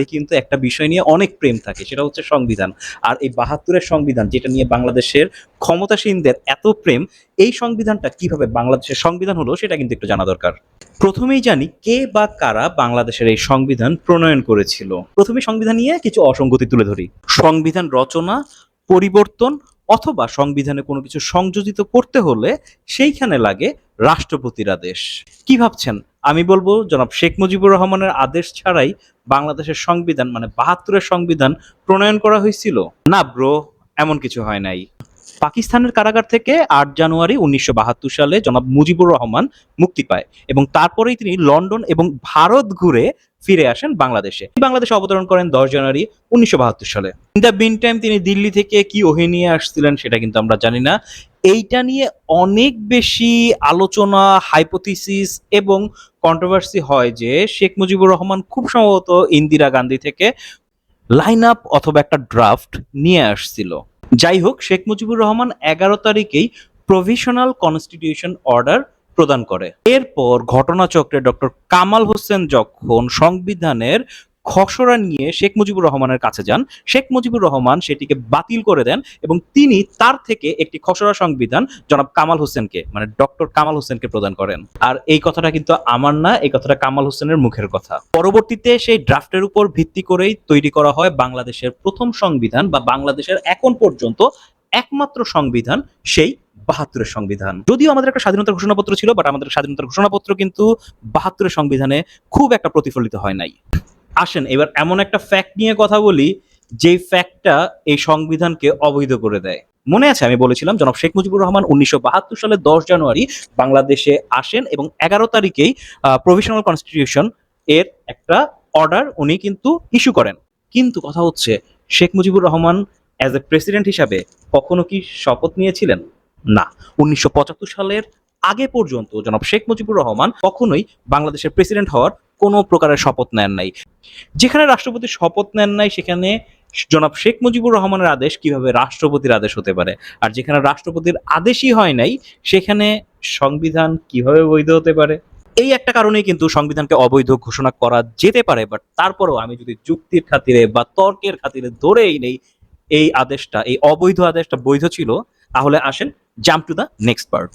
কিন্তু একটা বিষয় নিয়ে অনেক প্রেম থাকে, সেটা হচ্ছে সংবিধান। আর এই ৭২-এর সংবিধান যেটা নিয়ে বাংলাদেশের ক্ষমতাসীনদের এত প্রেম, এই সংবিধানটা কিভাবে বাংলাদেশের সংবিধান হলো সেটা কিন্তু একটু জানা দরকার। প্রথমেই জানি কে বা কারা বাংলাদেশের এই সংবিধান প্রণয়ন করেছিল। প্রথমে সংবিধান নিয়ে কিছু অসঙ্গতি তুলে ধরি। সংবিধান রচনা, পরিবর্তন অথবা সংবিধানে কোনো কিছু সংযোজিত করতে হলে সেইখানে লাগে রাষ্ট্রপতির আদেশ। কি ভাবছেন আমি বলবো জনাব শেখ মুজিবুর রহমানের আদেশ ছাড়াই বাংলাদেশের সংবিধান মানে ৭২-এর সংবিধান প্রণয়ন করা হয়েছিল? না ব্রো, এমন কিছু হয় নাই। পাকিস্তানের কারাগার থেকে ৮ জানুয়ারি ১৯৭২ সালে জনাব মুজিবুর রহমান মুক্তি পায় এবং তারপরেই তিনি লন্ডন এবং ভারত ঘুরে ফিরে আসেন বাংলাদেশে। বাংলাদেশে অবতরণ করেন ১০ জানুয়ারি ১৯৭২ সালে। ইন দ্য বিন টাইম তিনি দিল্লি থেকে কি ওহি নিয়ে আসছিলেন সেটা কিন্তু আমরা জানি না। এইটা নিয়ে অনেক বেশি আলোচনা, হাইপোথিসিস এবং কন্ট্রোভার্সি হয় যে শেখ মুজিবুর রহমান খুব সম্ভবত ইন্দিরা গান্ধী থেকে লাইন আপ অথবা একটা ড্রাফট নিয়ে আসছিল। যাই হোক, শেখ মুজিবুর রহমান ১১ তারিখেই প্রভিশনাল কনস্টিটিউশন অর্ডার প্রদান করে। এরপর ঘটনাচক্রে ডক্টর কামাল হোসেন যখন সংবিধানের খসড়া নিয়ে শেখ মুজিবুর রহমানের কাছে যান, শেখ মুজিবুর রহমান সেটিকে বাতিল করে দেন এবং তিনি তার থেকে একটি খসড়া সংবিধান জনাব কামাল হোসেনকে মানে ডক্টর কামাল হোসেনকে প্রদান করেন। আর এই কথাটা কিন্তু আমার না, এই কথাটা কামাল হোসেনের মুখের কথা। পরবর্তীতে সেই ড্রাফটের উপর ভিত্তি করেই তৈরি করা হয় বাংলাদেশের প্রথম সংবিধান বা বাংলাদেশের এখন পর্যন্ত একমাত্র সংবিধান, সেই ৭২-এর সংবিধান। যদিও আমাদের একটা স্বাধীনতার ঘোষণাপত্র ছিল, বাট আমাদের স্বাধীনতার ঘোষণাপত্র কিন্তু ৭২-এর সংবিধানে খুব একটা প্রতিফলিত হয় নাই। আসেন এবার এমন একটা ফ্যাক্ট নিয়ে কথা বলি, যেই ফ্যাক্টটা এই সংবিধানকে অবৈধ করে দেয়। মনে আছে আমি বলেছিলাম জনাব শেখ মুজিবুর রহমান ১৯৭২ সালের ১০ জানুয়ারি বাংলাদেশে আসেন এবং ১১ তারিখেই প্রভিশনাল কনস্টিটিউশন এর একটা অর্ডার উনি কিন্তু ইস্যু করেন। কিন্তু কথা হচ্ছে Sheikh Mujibur Rahman as a president হিসাবে কখনো কি শপথ নিয়েছিলেন? না। ১৯৭৫ সালের আগে পর্যন্ত জনাব শেখ মুজিবুর রহমান কখনোই বাংলাদেশের প্রেসিডেন্ট হওয়ার কোনো প্রকারের শপথ নেন নাই। যেখানে রাষ্ট্রপতি শপথ নেন নাই সেখানে জনাব শেখ মুজিবুর রহমানের আদেশ কিভাবে রাষ্ট্রপতির আদেশ হতে পারে? আর যেখানে রাষ্ট্রপতির আদেশই হয় নাই সেখানে সংবিধান কিভাবে বৈধ হতে পারে? এই একটা কারণেই কিন্তু সংবিধানকে অবৈধ ঘোষণা করা যেতে পারে, বাট তারপরেও আমি যদি যুক্তির খাতিরে বা তর্কের খাতিরে ধরেই নেই এই আদেশটা, এই অবৈধ আদেশটা বৈধ ছিল, তাহলে আসেন jump to the next part.